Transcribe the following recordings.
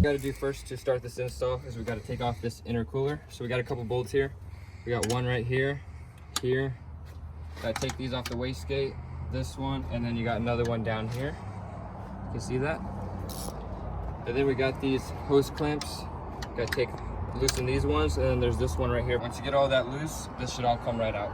Got to do first to start this install is we got to take off this intercooler. So we got a couple bolts here. We got one right here, here. Got to take these off the wastegate, this one, and then you got another one down here. You can see that. And then we got these hose clamps. Got to loosen these ones, and then there's this one right here. Once you get all that loose, this should all come right out.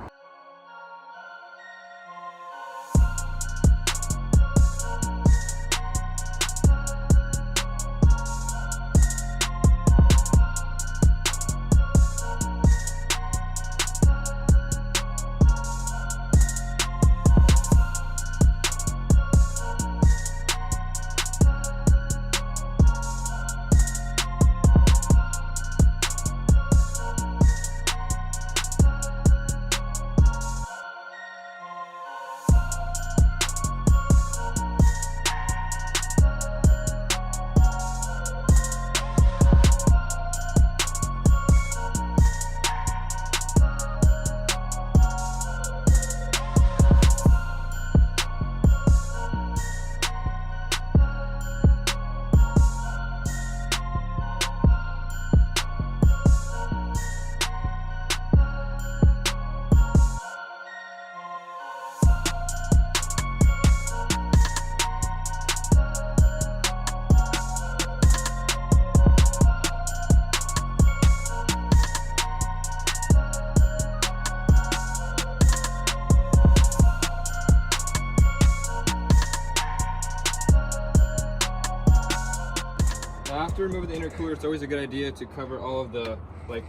After removing the intercooler, it's always a good idea to cover all of the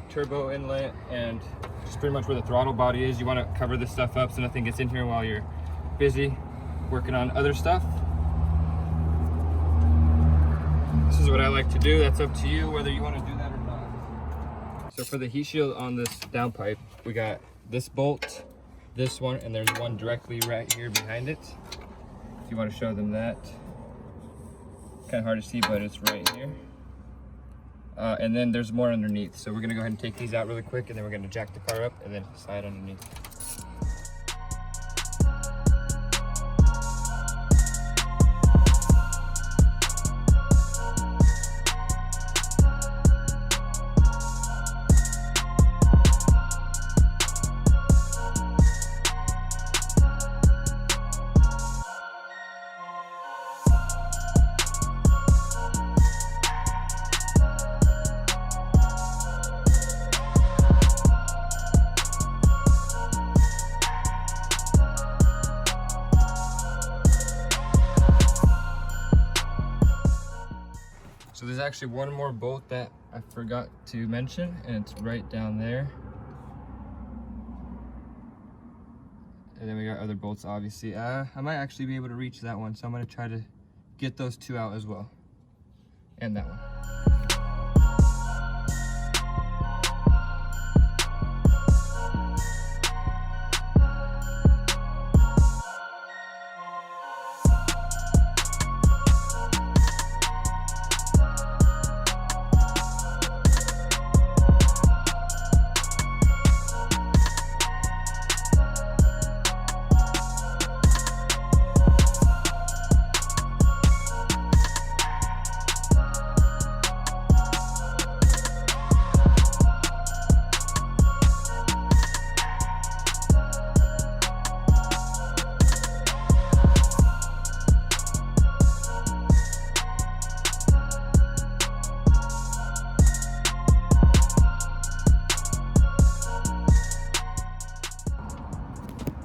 turbo inlet and just pretty much where the throttle body is. You want to cover this stuff up so nothing gets in here while you're busy working on other stuff. This is what I like to do. That's up to you whether you want to do that or not. So for the heat shield on this downpipe, we got this bolt, this one, and there's one directly right here behind it. If you want to show them that. Kind of hard to see, but it's right here. And then there's more underneath. So we're gonna go ahead and take these out really quick, and then we're gonna jack the car up and then slide underneath. So there's actually one more bolt that I forgot to mention, and it's right down there. And then we got other bolts, obviously. I might actually be able to reach that one, so I'm gonna try to get those two out as well. And that one.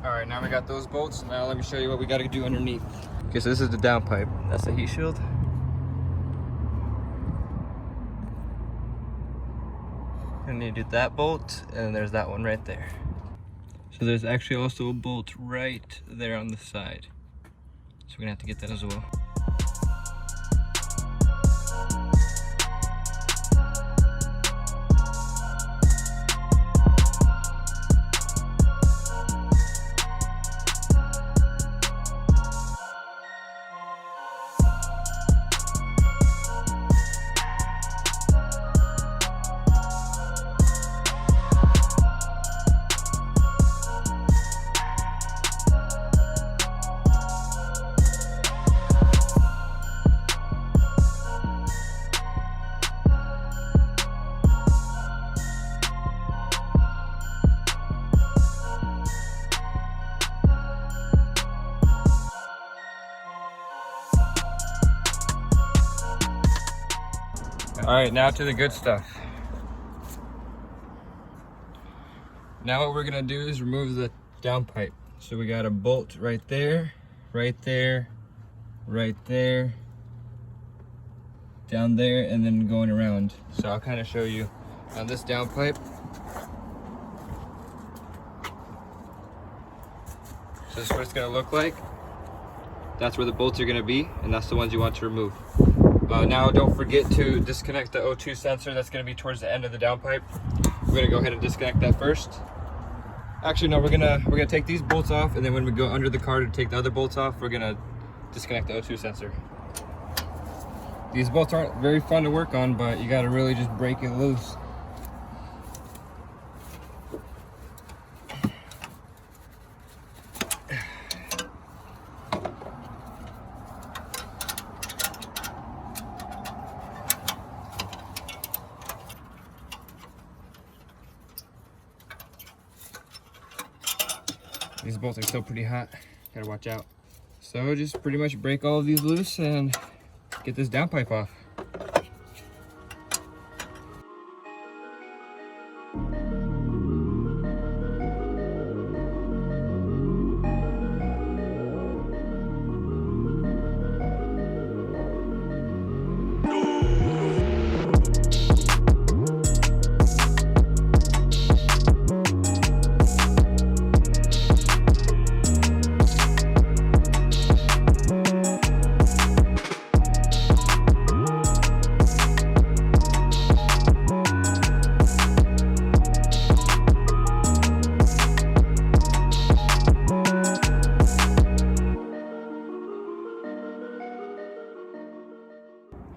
Alright, now we got those bolts. Now let me show you what we got to do underneath. Okay, so this is the downpipe. That's the heat shield. And you do that bolt, and there's that one right there. So there's actually also a bolt right there on the side. So we're gonna have to get that as well. All right, now to the good stuff. Now what we're gonna do is remove the downpipe. So we got a bolt right there, right there, right there, down there, and then going around. So I'll kind of show you on this downpipe. So this is what it's gonna look like. That's where the bolts are gonna be, and that's the ones you want to remove. Now don't forget to disconnect the O2 sensor. That's gonna be towards the end of the downpipe. We're gonna go ahead and disconnect that first. Actually, no, we're gonna take these bolts off, and then when we go under the car to take the other bolts off, we're gonna disconnect the O2 sensor. These bolts aren't very fun to work on, but you gotta really just break it loose. These bolts are still pretty hot, gotta watch out. So just pretty much break all of these loose and get this downpipe off.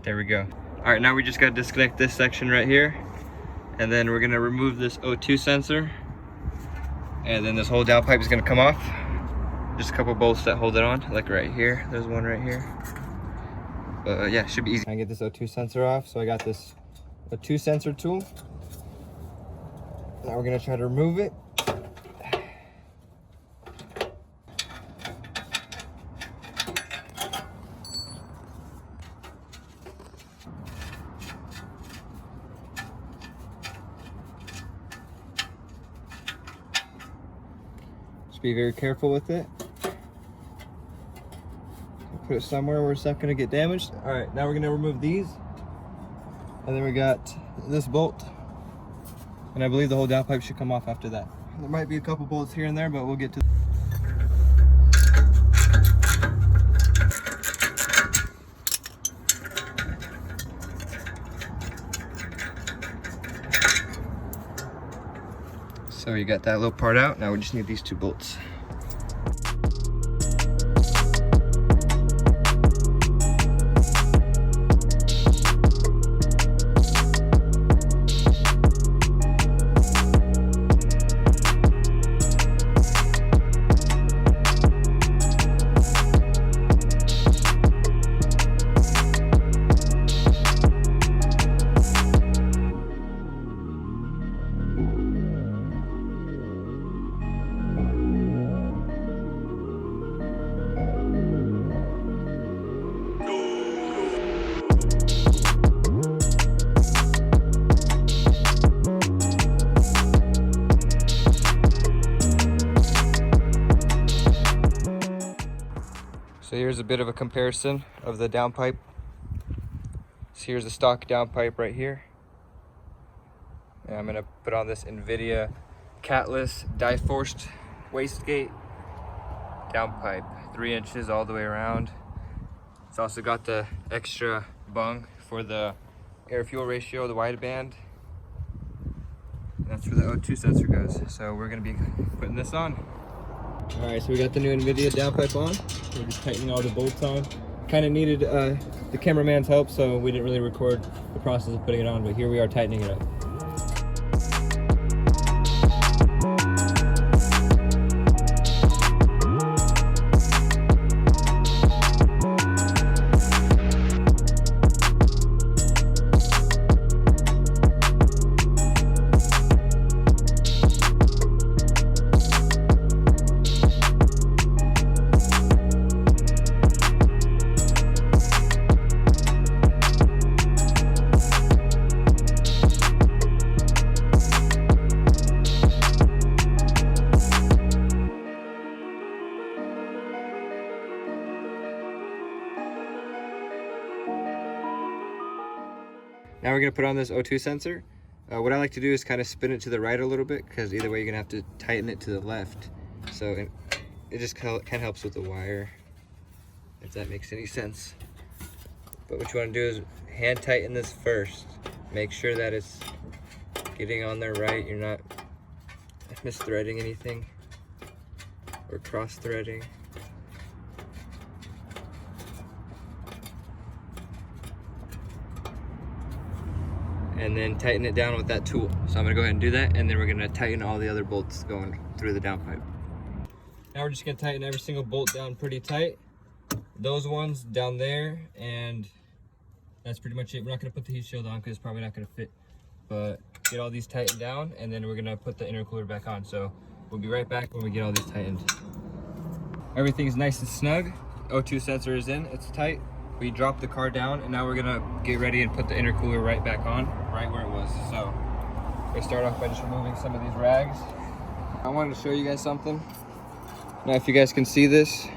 There we go. All right, now we just gotta disconnect this section right here, and then we're gonna remove this O2 sensor, and then this whole downpipe is gonna come off. Just a couple bolts that hold it on, like right here. There's one right here. But yeah, it should be easy. I get this O2 sensor off, so I got this O2 sensor tool. Now we're gonna try to remove it. Be very careful with it. Put it somewhere where it's not going to get damaged. All right, now we're going to remove these, and then we got this bolt, and I believe the whole downpipe should come off after that. There might be a couple bolts here and there, but we'll get to. So you got that little part out. Now we just need these two bolts. So here's a bit of a comparison of the downpipe. So here's the stock downpipe right here. And I'm gonna put on this Invidia Catless die-forced wastegate downpipe, 3 inches all the way around. It's also got the extra bung for the air-fuel ratio, the wideband. And that's where the O2 sensor goes. So we're gonna be putting this on. All right, so we got the new Invidia downpipe on. We're just tightening all the bolts on. Kind of needed the cameraman's help, so we didn't really record the process of putting it on, but here we are tightening it up. Now we're gonna put on this O2 sensor. What I like to do is kind of spin it to the right a little bit, because either way you're gonna have to tighten it to the left. So it just kind of helps with the wire, if that makes any sense. But what you wanna do is hand tighten this first. Make sure that it's getting on there right. You're not misthreading anything or cross threading. And then tighten it down with that tool. So I'm gonna go ahead and do that, and then we're gonna tighten all the other bolts going through the downpipe. Now we're just gonna tighten every single bolt down pretty tight. Those ones down there, and that's pretty much it. We're not gonna put the heat shield on because it's probably not gonna fit. But get all these tightened down, and then we're gonna put the intercooler back on. So we'll be right back when we get all these tightened. Everything's nice and snug. O2 sensor is in, it's tight. We dropped the car down, and now we're gonna get ready and put the intercooler right back on, right where it was. So we start off by just removing some of these rags. I wanted to show you guys something. Now if you guys can see this,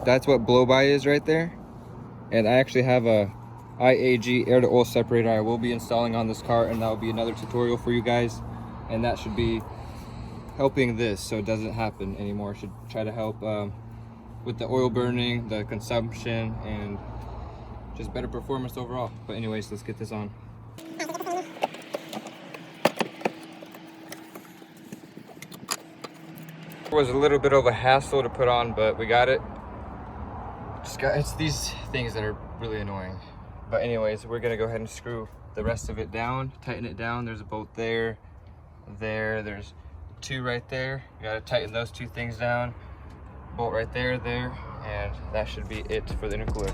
that's what blow by is right there. And I actually have a IAG air to oil separator I will be installing on this car, and that will be another tutorial for you guys. And that should be helping this so it doesn't happen anymore. It should try to help with the oil burning, the consumption, and just better performance overall. But anyways, let's get this on. It was a little bit of a hassle to put on, but we got it. It's these things that are really annoying. But anyways, we're gonna go ahead and screw the rest of it down, tighten it down. There's a bolt there, there's two right there. You gotta tighten those two things down. Bolt right there, and that should be it for the intercooler.